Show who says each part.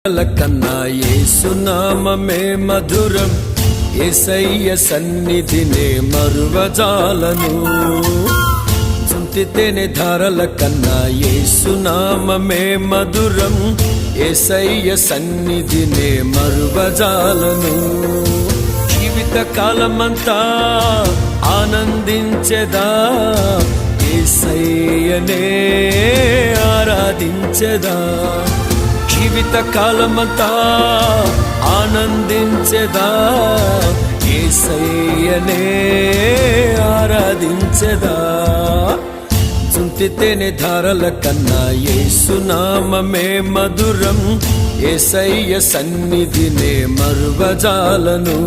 Speaker 1: కన్నా యేసునామమే మధురం, యేసయ్య సన్నిధినే మరువజాలను. జుంటితేనే ధారల కన్నా యేసునామమే మధురం, యేసయ్య సన్నిధినే మరువజాలను. జీవిత కాలమంతా ఆనందించెదా, యేసయ్యనే ఆరాధించెదా. జీవిత కాలమంతా ఆనందించెదా, యేసయ్యనే ఆరాధించెదా. జుంటితేనే ధారల కన్నా యేసునామమే మధురం, యేసయ్య సన్నిధినే మరువజాలను.